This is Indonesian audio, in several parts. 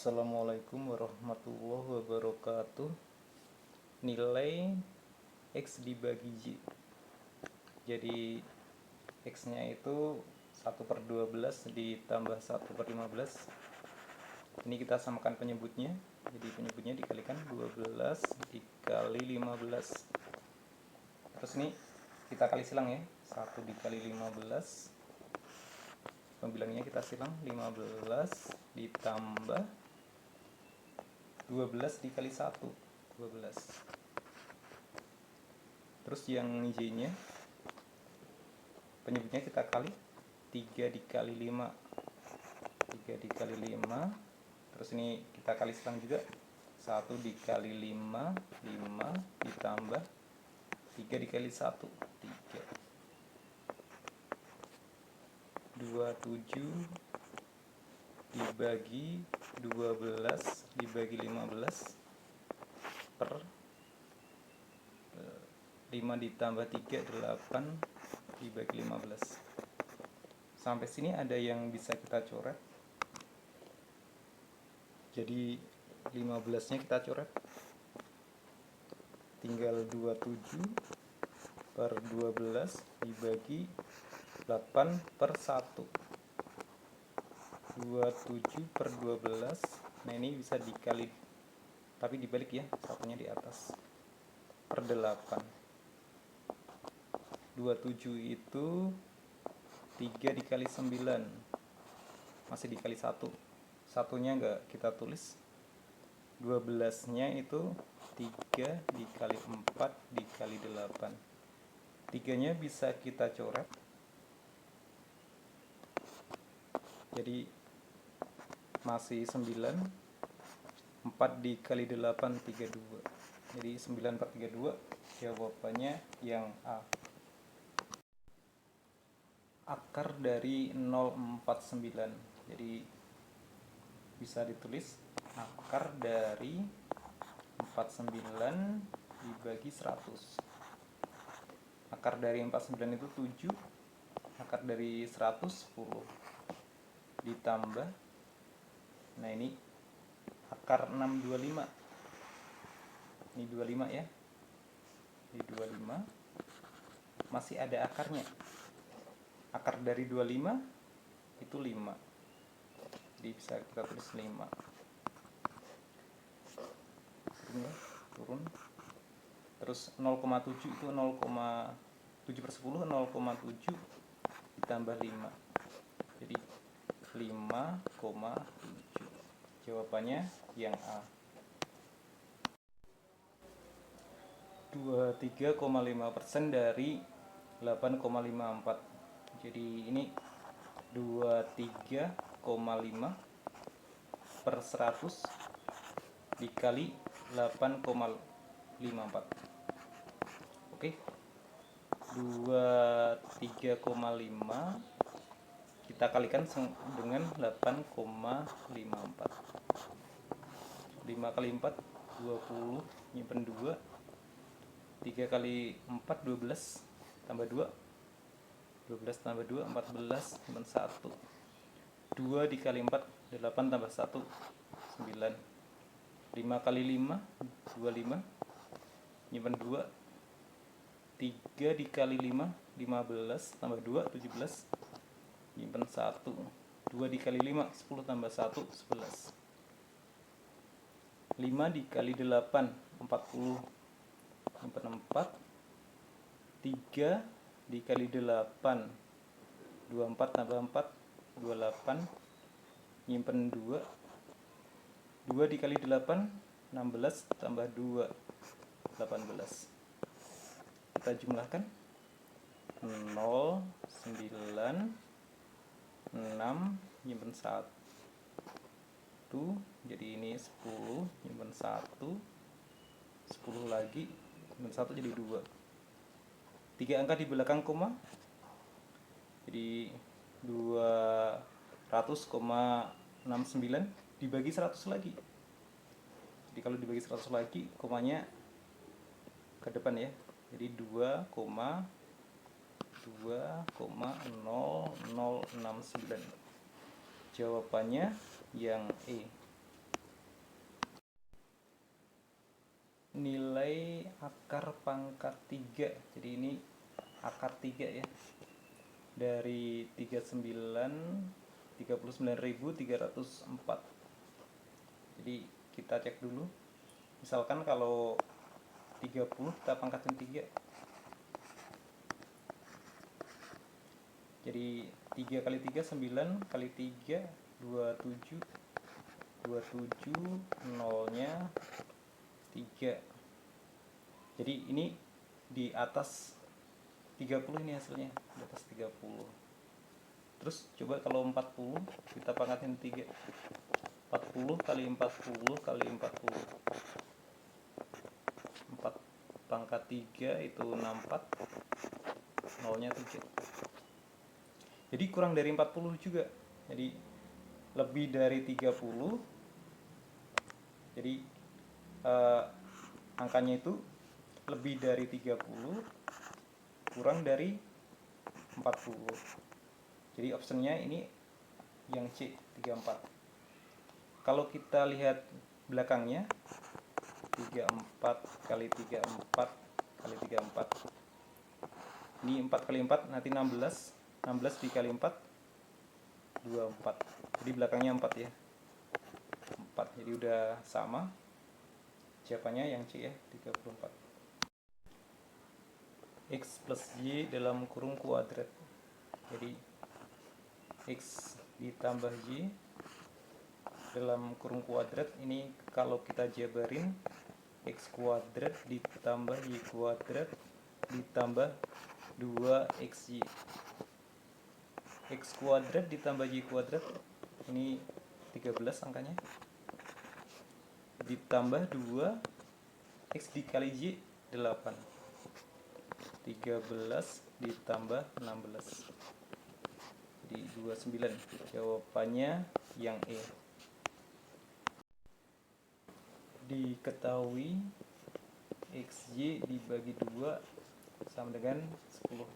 Assalamualaikum warahmatullahi wabarakatuh. Nilai X dibagi Y. Jadi X nya itu 1/12 ditambah 1/15. Ini kita samakan penyebutnya. Jadi penyebutnya dikalikan 12 dikali 15. Terus ini kita kali silang ya. 1 dikali 15. Pembilangnya kita silang 15 ditambah 12 dikali 1 12. Terus yang Y nya penyebutnya kita kali 3 dikali 5 3 dikali 5. Terus ini kita kali silang juga 1 dikali 5 5 ditambah 3 dikali 1 3 27 dibagi 12 dibagi 15 per 5 ditambah 3 8 dibagi 15. Sampai sini ada yang bisa kita coret. Jadi 15 nya kita coret, tinggal 27 per 12 dibagi 8 per 1. 27 per 12. Nah ini bisa dikali, tapi dibalik ya, satunya di atas, per 8. 27 itu 3 dikali 9, masih dikali 1, satunya enggak kita tulis. 12 nya itu 3 dikali 4 dikali 8. 3 nya bisa kita coret, jadi masih 9. 4 dikali 8 32. Jadi 9 per 32. Jawabannya yang A. Akar dari 049. Jadi bisa ditulis akar dari 49 dibagi 100. Akar dari 49 itu 7. Akar dari 100 10. Ditambah, nah ini akar 625. Ini 25 ya. Ini 25. Masih ada akarnya. Akar dari 25 itu 5. Jadi bisa kita tulis 5. Turun. Terus 0,7 itu 0,7/10, 0,7 ditambah 5. Jadi 5,7. Jawabannya yang A. 23,5% dari 8,54. Jadi ini 23,5 per 100 dikali 8,54. Oke, 23,5 kita kalikan dengan 8,54. 5 kali 4 20, nyimpen 2. 3 kali 4 12, tambah 2. 12 tambah 2 14, nyimpen 1. 2 dikali 4 8 tambah 1 9. 5 kali 5 25, nyimpen 2. 3 dikali 5 15 tambah 2 17, nyimpen 1. 2 dikali 5 10 tambah 1 11. 5 dikali 8 40, nyimpen 4. 3 dikali 8 24 tambah 4 28, nyimpen 2. 2 dikali 8 16 tambah 2 18. Kita jumlahkan 0 9 6, nyimpen 1. Jadi ini 10, nyimpen 1. 10 lagi, nyimpen 1 jadi 2. 3 angka di belakang koma. Jadi 200,69 dibagi 100 lagi. Jadi kalau dibagi 100 lagi, komanya ke depan ya. Jadi 2,0069. Jawabannya yang E. nilai akar pangkat 3. Jadi ini akar 3 ya, dari 39.304. Jadi kita cek dulu. Misalkan kalau 30 kita pangkatin 3. Jadi 3 kali 3 9, kali 3 27, 27, nolnya 3. Jadi ini di atas 30 ini hasilnya, di atas 30. Terus coba kalau 40 kita pangkatin 3. 40 kali 40 kali 40. 4 pangkat 3 itu 64, nolnya 7. Jadi kurang dari 40 juga. Jadi lebih dari 30. Jadi angkanya itu lebih dari 30, kurang dari 40. Jadi optionnya ini yang C, 34. Kalau kita lihat belakangnya, 34 kali 34 kali 34. Ini 4 kali 4 nanti 16. 16 dikali 4 24. Jadi belakangnya 4 ya. 4. Jadi udah sama. Jawabannya yang C ya, 34. X plus Y dalam kurung kuadrat. Jadi X ditambah Y dalam kurung kuadrat ini kalau kita jabarin, X kuadrat ditambah Y kuadrat ditambah 2XY. X kuadrat ditambah Y kuadrat ini 13 angkanya, ditambah 2 X dikali Y 8. 13 ditambah 16, jadi 29. Jawabannya yang E. Diketahui XY dibagi 2 sama dengan 10.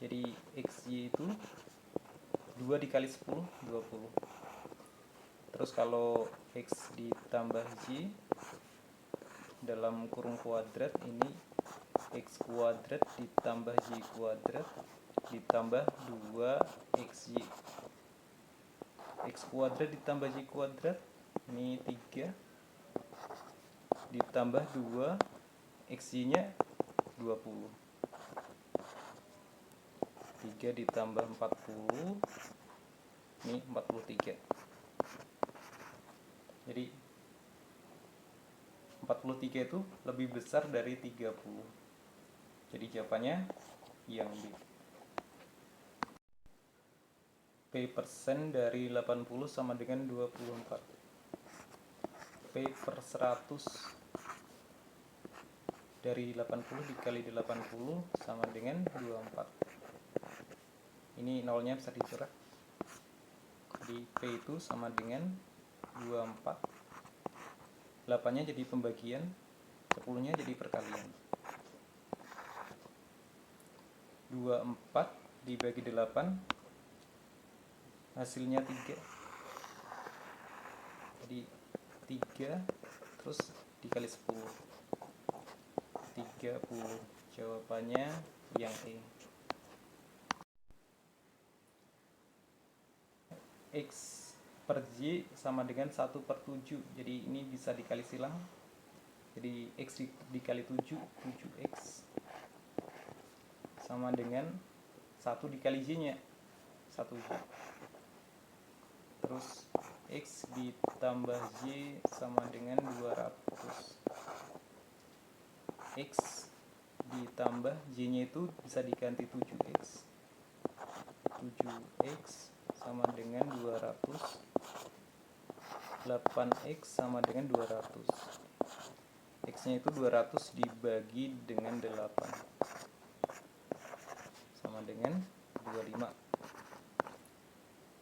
Jadi XY itu 2 dikali 10, 20. Terus kalau X ditambah Y dalam kurung kuadrat ini X kuadrat ditambah Y kuadrat ditambah 2XY. X kuadrat ditambah Y kuadrat ini 3 ditambah 2 XY nya 20. 3 ditambah 40 ini 43. Jadi 43 itu lebih besar dari 30. Jadi jawabannya yang B. P persen dari 80 sama dengan 24. P per 100 dari 80 dikali 80 sama dengan 24. Ini nolnya bisa dicoret. Jadi P itu sama dengan 24. 8-nya jadi pembagian, 10-nya jadi perkalian. 24 dibagi 8 hasilnya 3. Jadi 3 terus dikali 10, 30. Jawabannya yang E. X per Y sama dengan 1/7. Jadi ini bisa dikali silang. Jadi X dikali 7, 7X sama dengan 1 dikali Y nya 1Y. Terus X ditambah Y sama dengan 200. X ditambah Y nya itu bisa diganti 7X. 7X sama dengan 200. 8X sama dengan 200. X nya itu 200 dibagi dengan 8 sama dengan 25.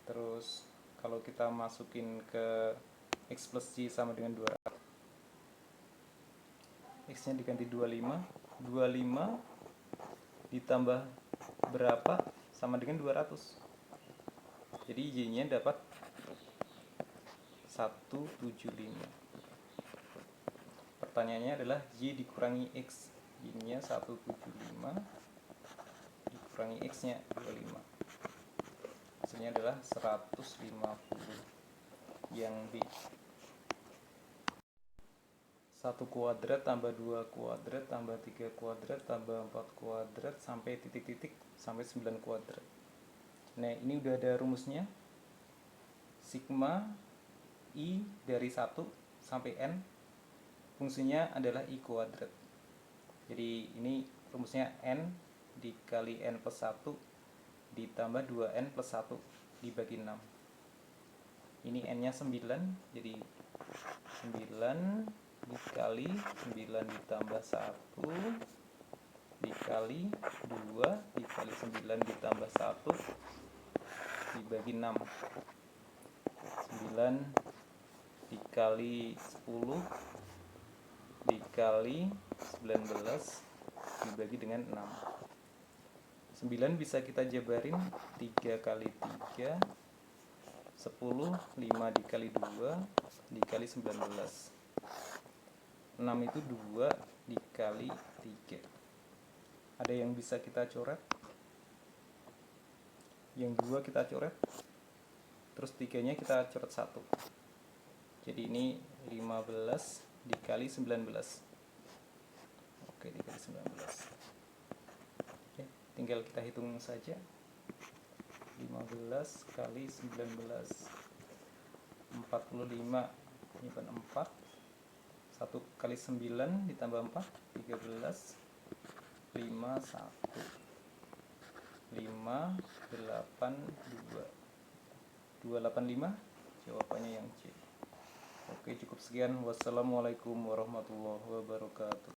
Terus kalau kita masukin ke X plus Y sama dengan 200, X nya diganti 25. 25 ditambah berapa sama dengan 200. Jadi Y nya dapat 175. pertanyaannya adalah Y dikurangi X. Y-nya 175 dikurangi X-nya 25. Hasilnya adalah 150. Yang B. 1 kuadrat tambah 2 kuadrat tambah 3 kuadrat tambah 4 kuadrat sampai titik-titik sampai 9 kuadrat. Nah, ini udah ada rumusnya. Sigma I dari 1 sampai N fungsinya adalah I kuadrat. Jadi ini rumusnya N dikali N plus 1 ditambah 2N plus 1 dibagi 6. Ini N-nya 9, jadi 9 dikali 9 ditambah 1 dikali 2 dikali 9 ditambah 1 dibagi 6. 9 dikali 10 dikali 19 dibagi dengan 6. 9 bisa kita jabarin 3 kali 3 10, 5 dikali 2 dikali 19. 6 itu 2 dikali 3. Ada yang bisa kita coret? Yang 2 kita coret, terus 3 nya kita coret 1. Jadi ini 15 dikali 19. Oke, dikali 19. Oke, tinggal kita hitung saja. 15 kali 19 45, ini kan 4. 1 kali 9 ditambah 4 13 5 1 5 8 2 285. Jawabannya yang C. Oke, cukup sekian. Wassalamualaikum warahmatullahi wabarakatuh.